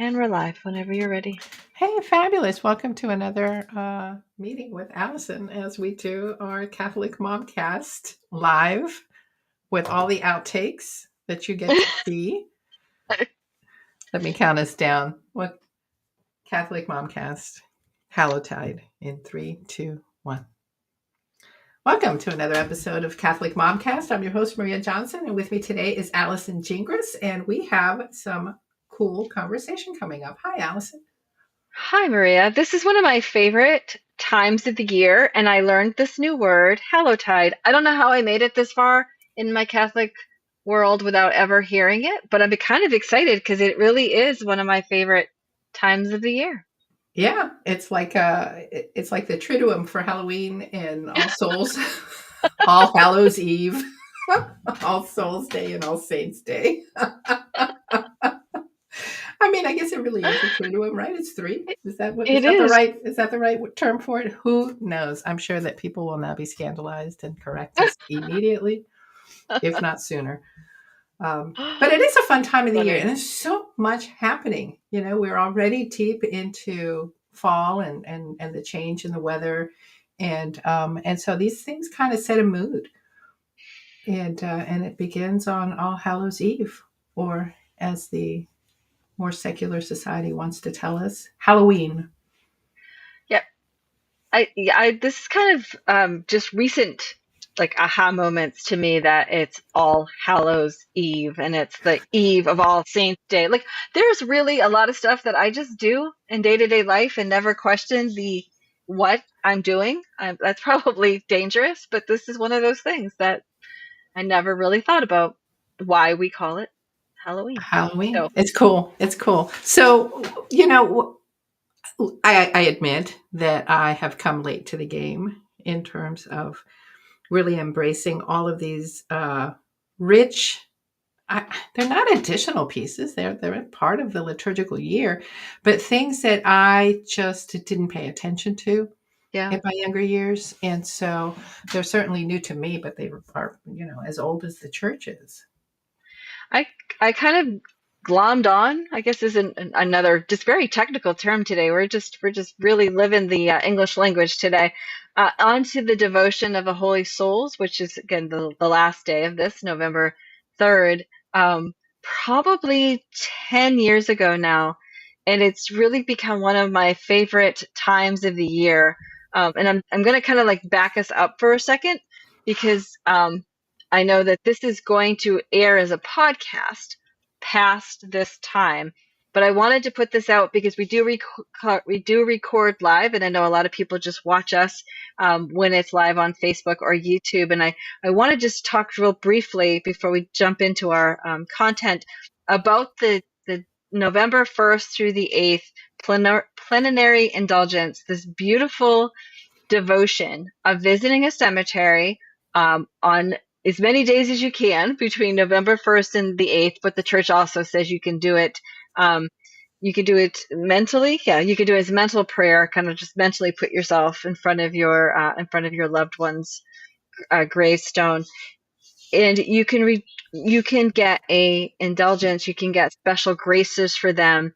And we're live whenever you're ready. Hey, fabulous. Welcome to another meeting with Allison as we do our Catholic Momcast live with all the outtakes that you get to see. Let me count us down. What Catholic Momcast? Hallowtide in 3, 2, 1. Welcome to another episode of Catholic Momcast. I'm your host, Maria Johnson, and with me today is Allison Gingras, and we have some cool conversation coming up. Hi, Allison. Hi, Maria. This is one of my favorite times of the year, and I learned this new word, Hallowtide. I don't know how I made it this far in my Catholic world without ever hearing it, but I'm kind of excited because it really is one of my favorite times of the year. Yeah, it's like the Triduum for Halloween and All Souls, All Hallows Eve, All Souls Day, and All Saints Day. I mean, I guess it really is a Triduum, right? It's three. It is. Is that the right term for it? Who knows? I'm sure that people will now be scandalized and correct us immediately, if not sooner. But it is a fun time of the year, Funny. and there's so much happening. You know, we're already deep into fall and the change in the weather, and so these things kind of set a mood, and it begins on All Hallows Eve, or as the more secular society wants to tell us, Halloween. Yep. This is kind of just recent, like aha moments to me that it's All Hallows Eve and it's the eve of All Saints Day. Like, there's really a lot of stuff that I just do in day to day life and never question the what I'm doing. That's probably dangerous, but this is one of those things that I never really thought about why we call it Halloween. Halloween. So, It's cool. It's cool. So, you know, I admit that I have come late to the game in terms of really embracing all of these rich. They're not additional pieces. They're a part of the liturgical year, but things that I just didn't pay attention to yeah. in my younger years, and so they're certainly new to me. But they are, as old as the church is. I I kind of glommed on, I guess is another just very technical term today. We're just really living the English language today. Onto the devotion of the Holy Souls, which is again the last day of this, November 3rd, probably 10 years ago now, and it's really become one of my favorite times of the year. And I'm going to kind of like back us up for a second because I know that this is going to air as a podcast past this time, but I wanted to put this out because we do record live, and I know a lot of people just watch us when it's live on Facebook or YouTube. And I want to just talk real briefly before we jump into our content about the November 1st through the 8th plenary indulgence, this beautiful devotion of visiting a cemetery on as many days as you can between November 1st and the 8th, but the church also says um, you can do it mentally. Yeah, you can do it as mental prayer, kind of just mentally put yourself in front of your loved one's gravestone, and you can get a indulgence. You can get special graces for them,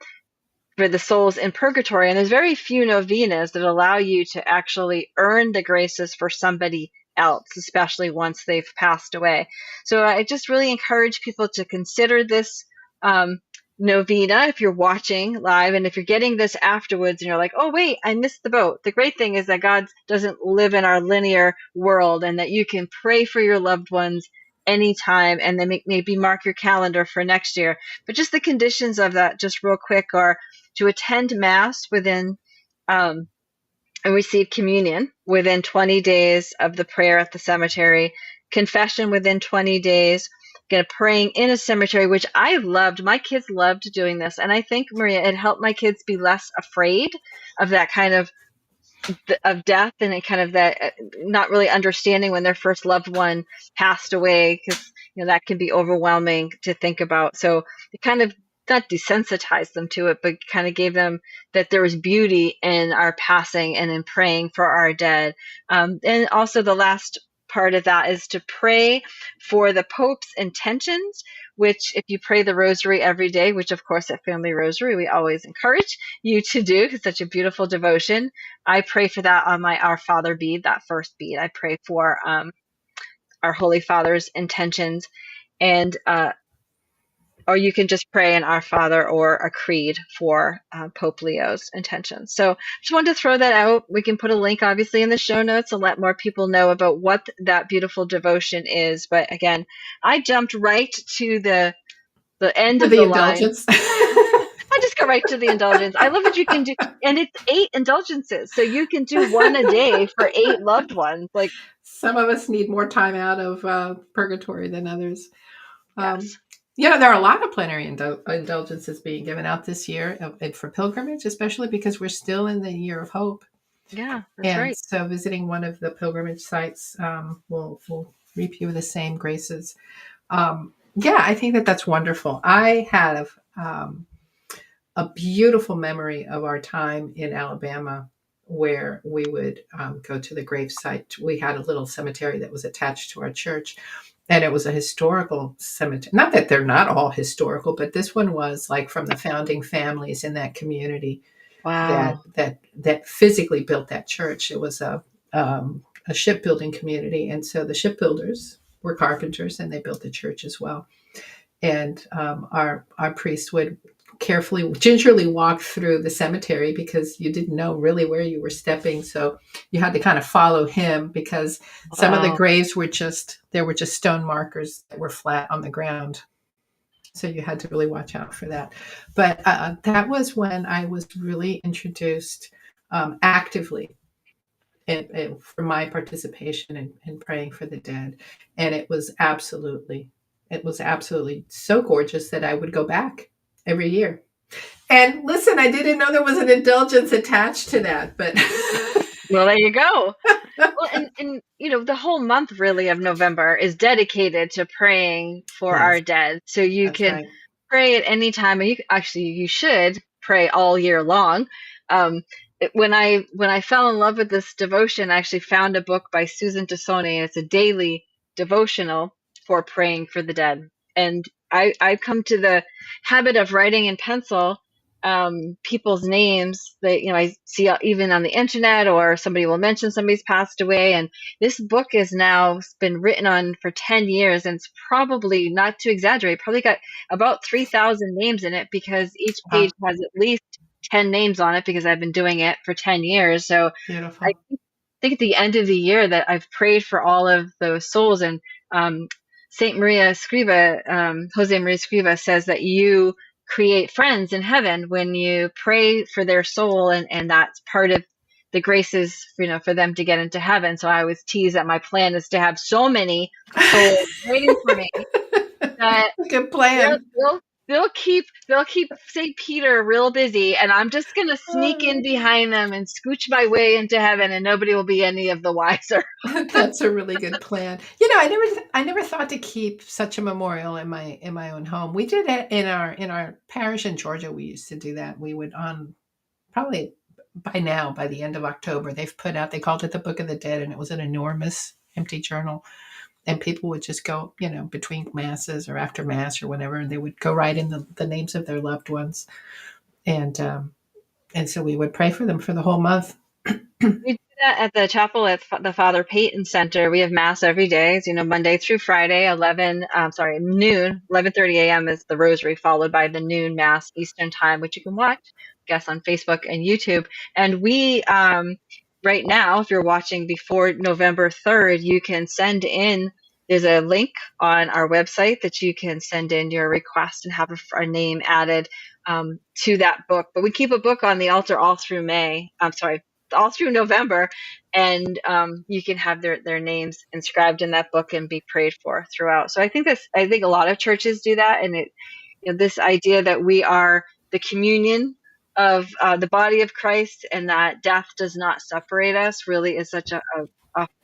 for the souls in purgatory. And there's very few novenas that allow you to actually earn the graces for somebody else, especially once they've passed away. So I just really encourage people to consider this novena if you're watching live, and if you're getting this afterwards and you're like, oh wait, I missed the boat. The great thing is that God doesn't live in our linear world, and that you can pray for your loved ones anytime, and then maybe mark your calendar for next year. But just the conditions of that, just real quick, are to attend Mass within and receive communion within 20 days of the prayer at the cemetery, confession within 20 days, praying in a cemetery, which I loved. My kids loved doing this. And I think, Maria, it helped my kids be less afraid of that kind of death, and it kind of that not really understanding when their first loved one passed away, because that can be overwhelming to think about. So it kind of not desensitized them to it, but kind of gave them that there was beauty in our passing and in praying for our dead. And also the last part of that is to pray for the Pope's intentions, which if you pray the rosary every day, which of course at Family Rosary we always encourage you to do, because it's such a beautiful devotion. I pray for that on my Our Father bead, that first bead. I pray for our Holy Father's intentions, and or you can just pray an Our Father or a creed for Pope Leo's intentions. So just wanted to throw that out. We can put a link obviously in the show notes and let more people know about what that beautiful devotion is. But again, I jumped right to the end For of the the line. indulgence. I just go right to the indulgence. I love what you can do. And it's 8 indulgences. So you can do one a day for 8 loved ones. Like, Some of us need more time out of purgatory than others. Um, yes. there are a lot of plenary indulgences being given out this year for pilgrimage, especially because we're still in the year of hope. Yeah, that's And right. so visiting one of the pilgrimage sites will reap you the same graces. I think that's wonderful. I have a beautiful memory of our time in Alabama where we would go to the gravesite. We had a little cemetery that was attached to our church, and it was a historical cemetery. Not that they're not all historical, but this one was like from the founding families in that community that Wow. that physically built that church. It was a shipbuilding community, and so the shipbuilders were carpenters, and they built the church as well. And our priest would carefully, gingerly walk through the cemetery because you didn't know really where you were stepping, so you had to kind of follow him because some of the Wow. graves were just stone markers that were flat on the ground. So you had to really watch out for that. But that was when I was really introduced actively for my participation in praying for the dead. And it was absolutely so gorgeous that I would go back every year. And listen, I didn't know there was an indulgence attached to that, but Well, there you go. Well, and the whole month really of November is dedicated to praying for yes, our dead. So you that's can right. pray at any time, and you should pray all year long. When I fell in love with this devotion, I actually found a book by Susan Tassone. It's a daily devotional for praying for the dead, and I've come to the habit of writing in pencil people's names that I see even on the internet, or somebody will mention somebody's passed away. And this book is now been written on for 10 years, and it's probably, not to exaggerate, probably got about 3,000 names in it, because each page Wow, has at least 10 names on it, because I've been doing it for 10 years. So I beautiful. think at the end of the year that I've prayed for all of those souls. And um, Saint Maria Escriva, Jose Maria Escriva, says that you create friends in heaven when you pray for their soul, and that's part of the graces, for them to get into heaven. So I always tease that my plan is to have so many souls praying for me that Good they'll plan. they'll they'll keep St. Peter real busy, and I'm just gonna sneak in behind them and scooch my way into heaven, and nobody will be any of the wiser. That's a really good plan. I never thought to keep such a memorial in my own home. We did it in our parish in Georgia. We used to do that. We would on probably by now, by the end of October, they've put out, they called it the Book of the Dead, and it was an enormous empty journal. And people would just go, between masses or after mass or whatever, and they would go write in the names of their loved ones. And so we would pray for them for the whole month. We do that at the chapel at the Father Peyton Center. We have mass every day, Monday through Friday, noon, 11:30 a.m. is the rosary, followed by the noon mass Eastern time, which you can watch, I guess, on Facebook and YouTube. And we, right now, if you're watching before November 3rd, you can send in. There's a link on our website that you can send in your request and have a name added to that book. But we keep a book on the altar all through all through November, and you can have their names inscribed in that book and be prayed for throughout. So I think a lot of churches do that, and this idea that we are the communion of the body of Christ, and that death does not separate us, really is such a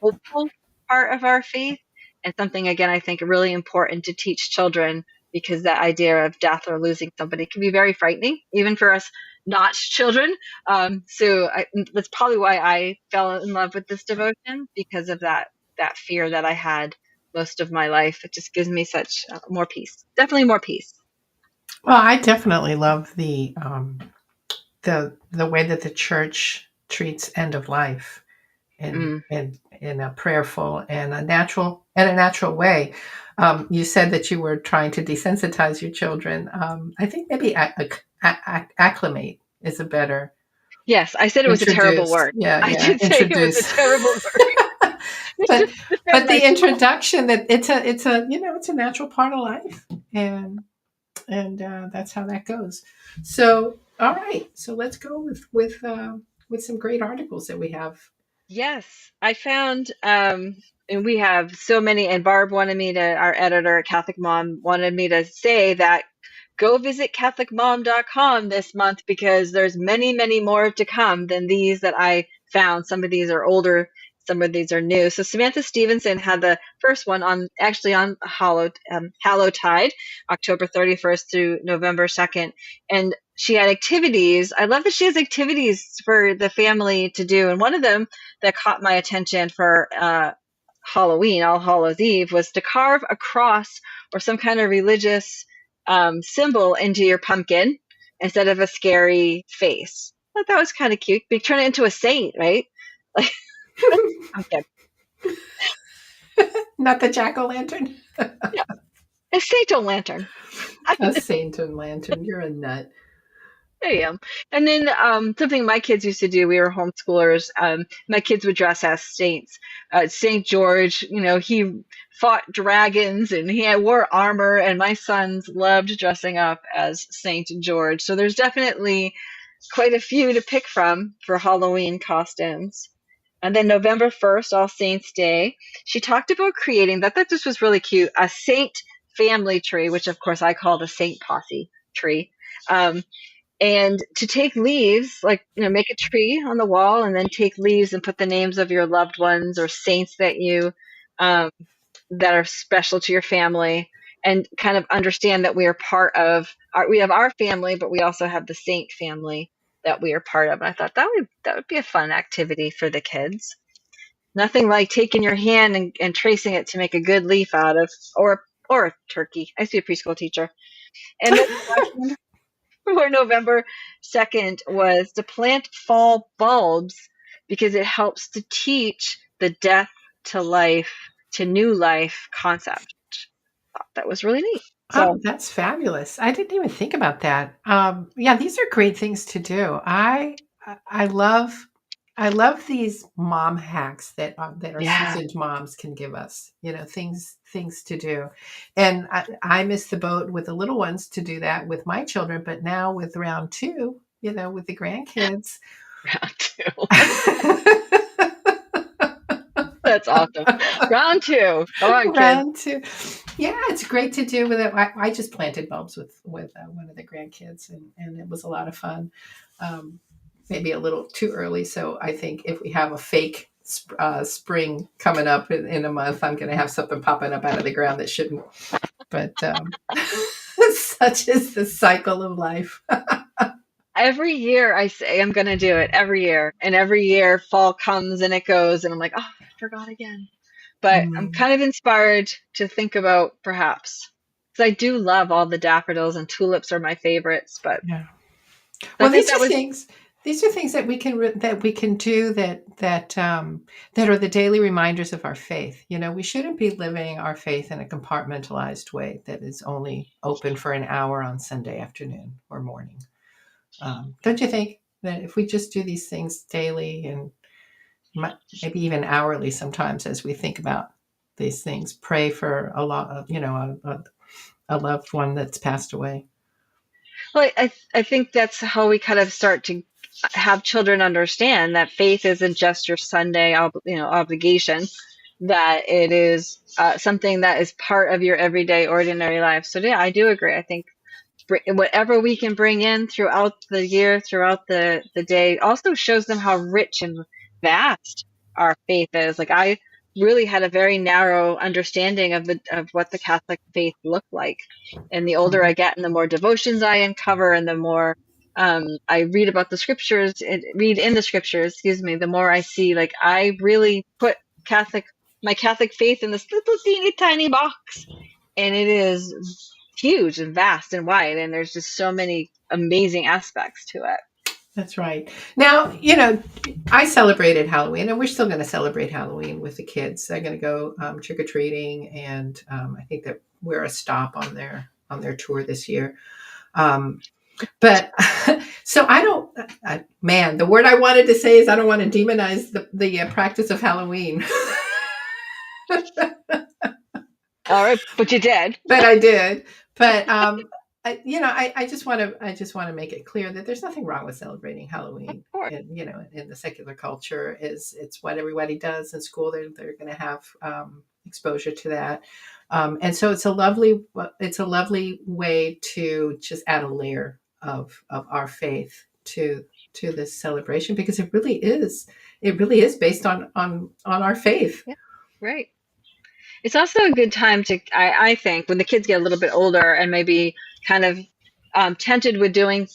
hopeful part of our faith, and something, again, I think really important to teach children, because that idea of death or losing somebody can be very frightening, even for us not children. That's probably why I fell in love with this devotion, because of that fear that I had most of my life. It just gives me such more peace. Definitely more peace. Well, I definitely love the way that the church treats end of life Mm. in a prayerful and a natural way. You said that you were trying to desensitize your children. I think maybe acclimate is a better Yes, I said it was a terrible introduce. word. Yeah, I yeah, did say it was a introduce. terrible word. but Just defend but the myself. introduction that it's a it's a natural part of life, and that's how that goes. So all right, so let's go with some great articles that we have. Yes, I found, and we have so many, and Barb wanted me to, our editor at Catholic Mom wanted me to say that go visit CatholicMom.com this month because there's many, many more to come than these that I found. Some of these are older, some of these are new. So Samantha Stevenson had the first one on actually on Hallowtide, October 31st through November 2nd. And she had activities. I love that she has activities for the family to do. And one of them that caught my attention for Halloween, All Hallows Eve, was to carve a cross or some kind of religious symbol into your pumpkin instead of a scary face. I thought that was kind of cute. They turn it into a saint, right? Like pumpkin. Not the jack o' lantern. Yeah, a Saint o' lantern. A saint and lantern. You're a nut. I am. And then something my kids used to do, we were homeschoolers. My kids would dress as saints. Saint George, he fought dragons and wore armor, and my sons loved dressing up as Saint George. So there's definitely quite a few to pick from for Halloween costumes. And then November 1st, All Saints Day, she talked about creating, that this was really cute, a saint family tree, which of course I called a saint posse tree. Um, and to take leaves, like, make a tree on the wall and then take leaves and put the names of your loved ones or saints um, that are special to your family, and kind of understand that we are part of we have our family, but we also have the saint family that we are part of. And I thought that would be a fun activity for the kids. Nothing like taking your hand and tracing it to make a good leaf out of, or a turkey. I used to be a preschool teacher. And then the last one for November 2nd was to plant fall bulbs because it helps to teach the death to life to new life concept. Thought that was really neat. Oh, So that's fabulous. I didn't even think about that. Yeah, these are great things to do. I love I love these mom hacks that our yeah, seasoned moms can give us. Things to do, and I missed the boat with the little ones to do that with my children. But now with round two, with the grandkids. round two. That's awesome. Round two. Come on, kids. Round two. Yeah, it's great to do with it. I just planted bulbs with one of the grandkids, and it was a lot of fun. Um, Maybe a little too early, so I think if we have a fake spring coming up in a month, I'm going to have something popping up out of the ground that shouldn't. But such is the cycle of life. Every year I say I'm going to do it every year. And every year fall comes and it goes. And I'm like, oh, I forgot again. But I'm Mm, kind of inspired to think about perhaps, because I do love all the daffodils and tulips are my favorites. But yeah. I Well, think that was, these are things that we can do that are the daily reminders of our faith. We shouldn't be living our faith in a compartmentalized way that is only open for an hour on Sunday afternoon or morning. Don't you think that if we just do these things daily and maybe even hourly sometimes as we think about these things, pray for a lot of, a loved one that's passed away. well, I think that's how we kind of start to have children understand that faith isn't just your Sunday, obligation, that it is something that is part of your everyday, ordinary life. So yeah, I do agree. I think whatever we can bring in throughout the year, throughout the day, also shows them how rich and vast our faith is. Like I really had a very narrow understanding of what the Catholic faith looked like. And the older I Mhm. get and the more devotions I uncover and the more I read about the scriptures, read in the scriptures, excuse me, the more I see like I really put Catholic my Catholic faith in this little teeny tiny box, and it is huge and vast and wide, and there's just so many amazing aspects to it. That's right. Now, I celebrated Halloween, and we're still going to celebrate Halloween with the kids. They're going to go trick or treating, and I think that we're a stop on their tour this year. But so man, the word I wanted to say is I don't want to demonize the practice of Halloween. All right, but you did. But I did. But I just want to make it clear that there's nothing wrong with celebrating Of Halloween. course. And in the secular culture, it's what everybody does in school. They're going to have exposure to that, and so it's a lovely way to just add a layer of our faith to this celebration, because it really is based on our faith. Yeah, right. It's also a good time to, I think, when the kids get a little bit older and maybe kind of tempted with doing,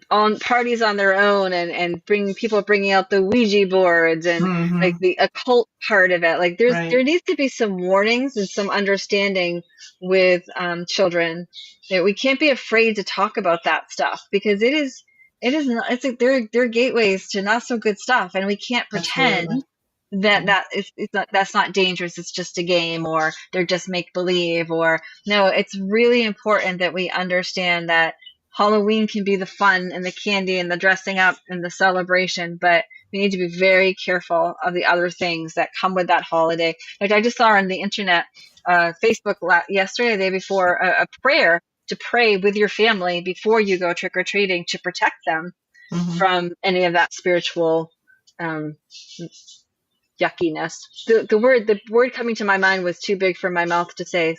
on parties on their own, and bringing out the Ouija boards and like Mm-hmm. the occult part of it. Like there Right. needs to be some warnings and some understanding with children that we can't be afraid to talk about that stuff, because it is not, it's like they're gateways to not so good stuff, and we can't Absolutely. pretend it's not, that's not dangerous, it's just a game, or they're just make believe. Or no, it's really important that we understand that Halloween can be the fun and the candy and the dressing up and the celebration, but we need to be very careful of the other things that come with that holiday. Like I just saw on the internet, Facebook yesterday, the day before, a prayer to pray with your family before you go trick or treating to protect them Mm-hmm. from any of that spiritual um, yuckiness. The word coming to my mind was too big for my mouth to say.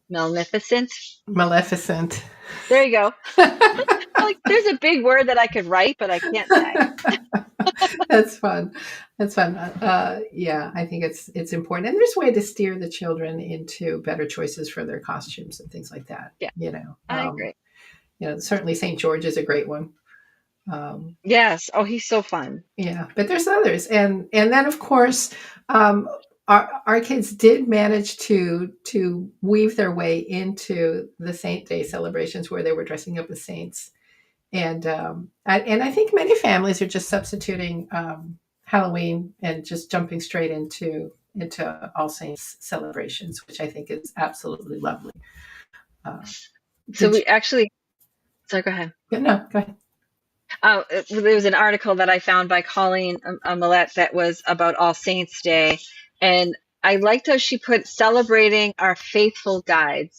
Magnificent. Maleficent. There you go. Like there's a big word that I could write, but I can't say. That's fun. That's fun. Yeah, I think it's important, and there's a way to steer the children into better choices for their costumes and things like that. Yeah, I agree. Certainly St. George is a great one. Um, Yes. Oh, he's so fun. yeah, but there's others, and then of course, um, our kids did manage to weave their way into the Saint Day celebrations where they were dressing up as saints. And I think many families are just substituting Halloween and just jumping straight into All Saints celebrations, which I think is absolutely lovely. Uh, So did we actually. So go ahead. you? No, go ahead. There was an article that I found by Colleen Millette that was about All Saints Day, and I liked how she put celebrating our faithful guides.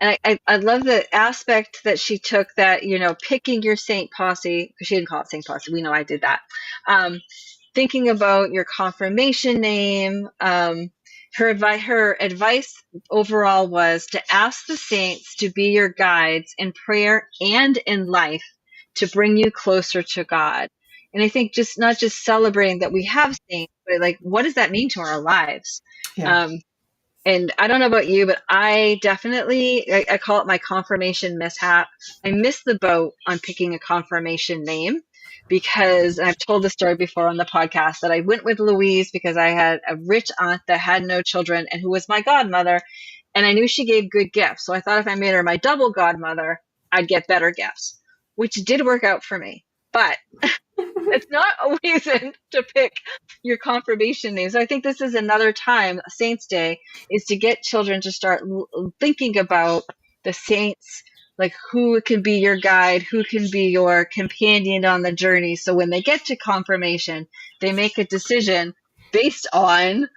And I love the aspect that she took, that, picking your Saint Posse, because she didn't call it Saint Posse. We know I did that. Um, Thinking about your confirmation name. Her advice overall was to ask the saints to be your guides in prayer and in life, to bring you closer to God. And I think just not just celebrating that we have saints, but like, what does that mean to our lives? Yeah. Um, and I don't know about you, but I definitely, I call it my confirmation mishap. I missed the boat on picking a confirmation name, because I've told this story before on the podcast, that I went with Louise because I had a rich aunt that had no children and who was my godmother. And I knew she gave good gifts. So I thought if I made her my double godmother, I'd get better gifts, which did work out for me. But it's not a reason to pick your confirmation name. So I think this is another time, Saints Day, is to get children to start thinking about the saints, like who can be your guide, who can be your companion on the journey. So when they get to confirmation, they make a decision based on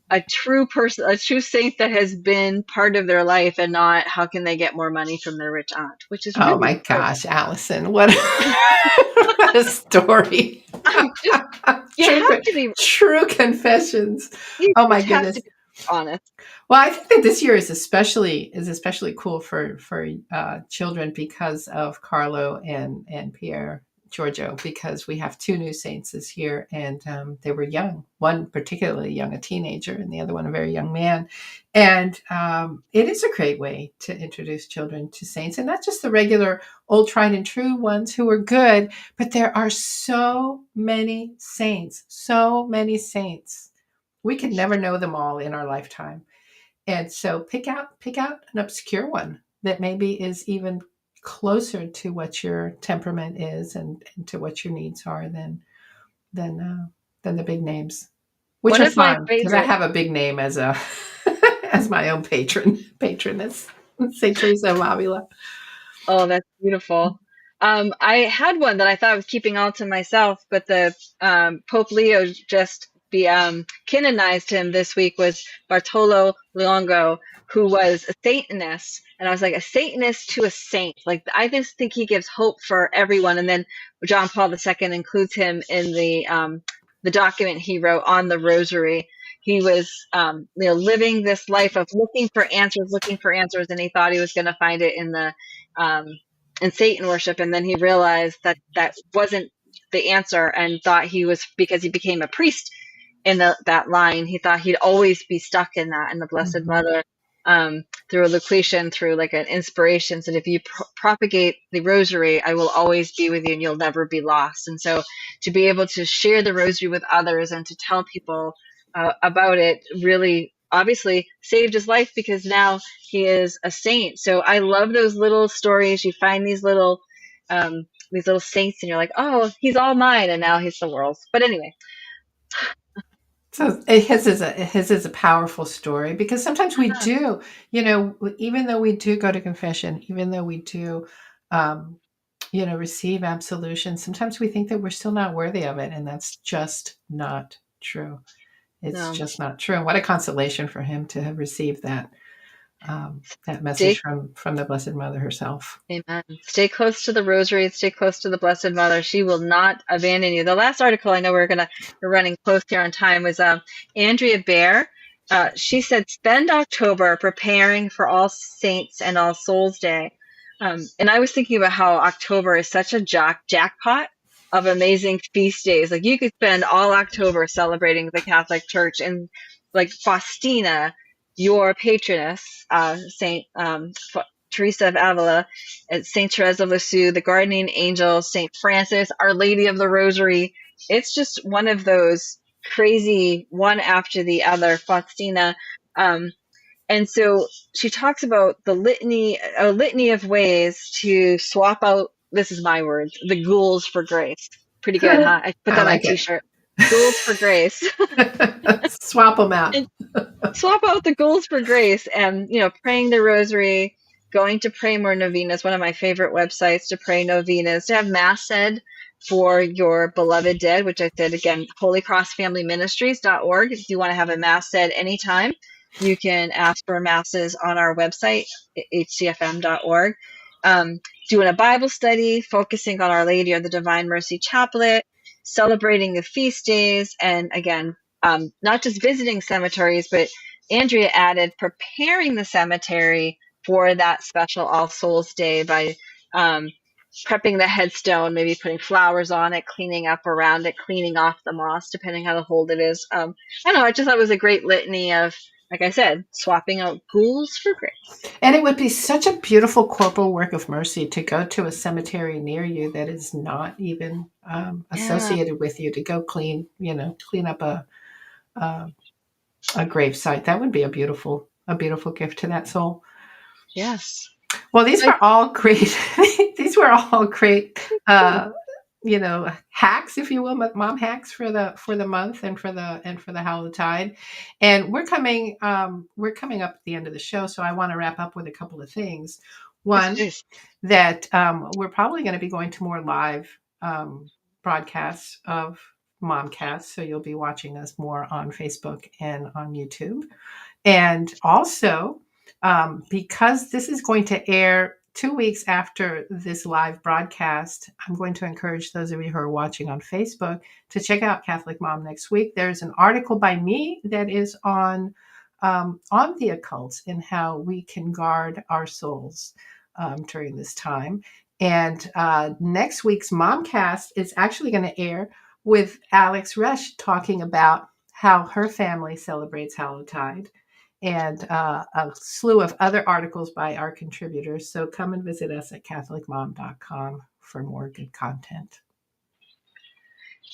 a true person, a true saint that has been part of their life, and not how can they get more money from their rich aunt, which is Oh really my important. gosh, Allison, what what a story! I'm just, you true, have to be, true confessions. you Oh my just have to goodness. be honest. Well, I think that this year is especially cool for children because of Carlo and Pierre Giorgio, because we have two new saints this year, and they were young. One particularly young, a teenager, and the other one a very young man. And it is a great way to introduce children to saints, and not just the regular old tried and true ones who are good, but there are so many saints We can never know them all in our lifetime. And so pick out an obscure one that maybe is even closer to what your temperament is and to what your needs are than than the big names, which One are of my fun because I favorite have a big name as a as my own patroness, Saint Teresa of Avila. Oh, that's beautiful. I had one that I thought I was keeping all to myself, but the Pope Leo just canonized him this week was Bartolo Luongo, who was a Satanist, and I was like a Satanist to a saint. Like I just think he gives hope for everyone. And then John Paul II includes him in the document he wrote on the Rosary. He was living this life of looking for answers, and he thought he was going to find it um, in Satan worship, and then he realized that that wasn't the answer, and thought he was, because he became a priest in that line. He thought he'd always be stuck in that, and the Blessed Mhm. Mother, through a locution, through like an inspiration, said, "If you propagate the Rosary, I will always be with you, and you'll never be lost." And so, to be able to share the Rosary with others and to tell people about it really obviously saved his life, because now he is a saint. So I love those little stories. You find these little saints, and you're like, oh, he's all mine, and now he's the world's. But anyway, So his is a powerful story because sometimes we do, even though we do go to confession, even though we do, um, receive absolution, sometimes we think that we're still not worthy of it, and that's just not true. It's no, just not true. And what a consolation for him to have received that message stay from the Blessed Mother herself. Amen. Stay close to the Rosary. Stay close to the Blessed Mother. She will not abandon you. The last article, I know we're running close here on time, was Andrea Bear. She said, "Spend October preparing for All Saints and All Souls Day." And I was thinking about how October is such a jackpot of amazing feast days. Like you could spend all October celebrating the Catholic Church, and like Faustina, your patroness, Saint Teresa of Avila, Saint Therese of Lisieux, the Guardian Angel, Saint Francis, Our Lady of the Rosary. It's just one of those crazy, one after the other. Faustina, um, and so she talks about a litany of ways to swap out. This is my words, the ghouls for grace. Pretty good, huh? I put I that on a like it. T-shirt. Ghouls for grace. Swap them out. And swap out the goals for grace, and praying the rosary, going to pray more novenas, one of my favorite websites to pray novenas, to have mass said for your beloved dead, which I said again, holycrossfamilyministries.org. If you want to have a mass said anytime, you can ask for masses on our website, hcfm.org. Doing a Bible study focusing on Our Lady or the Divine Mercy Chaplet, celebrating the feast days, and again, not just visiting cemeteries, but Andrea added preparing the cemetery for that special All Souls Day by um, prepping the headstone, maybe putting flowers on it, cleaning up around it, cleaning off the moss, depending how old it is. I don't know. I just thought it was a great litany of, like I said, swapping out ghouls for grace. And it would be such a beautiful corporal work of mercy to go to a cemetery near you that is not even Yeah. associated with you, to go clean up a, a grave site. That would be a beautiful gift to that soul. Yes. Well, these Like, were all great. These were all great, hacks, if you will, mom hacks for the month and for the Hallowtide. And we're coming up at the end of the show, so I want to wrap up with a couple of things. yes, One, please. that we're probably going to be going to more live broadcasts of Momcast, so you'll be watching us more on Facebook and on YouTube. And also, because this is going to air 2 weeks after this live broadcast, I'm going to encourage those of you who are watching on Facebook to check out Catholic Mom next week. There's an article by me that is on the occult and how we can guard our souls during this time. And next week's Momcast is actually going to air with Alex Resch talking about how her family celebrates Hallowtide, and a slew of other articles by our contributors. So come and visit us at CatholicMom.com for more good content.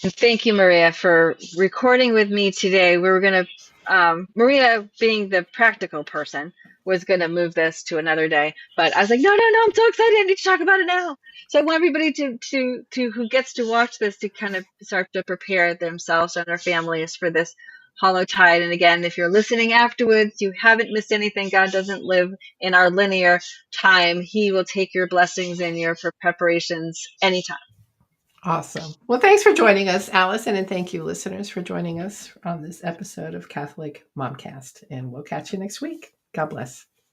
And thank you, Maria, for recording with me today. We were going to, Maria, being the practical person, was going to move this to another day. But I was like, no, no, no, I'm so excited. I need to talk about it now. So I want everybody to who gets to watch this to kind of start to prepare themselves and their families for this hollow tide. And again, if you're listening afterwards, you haven't missed anything. God doesn't live in our linear time. He will take your blessings and your preparations anytime. Awesome. Well, thanks for joining us, Allison, and thank you, listeners, for joining us on this episode of Catholic Momcast. And we'll catch you next week. God bless.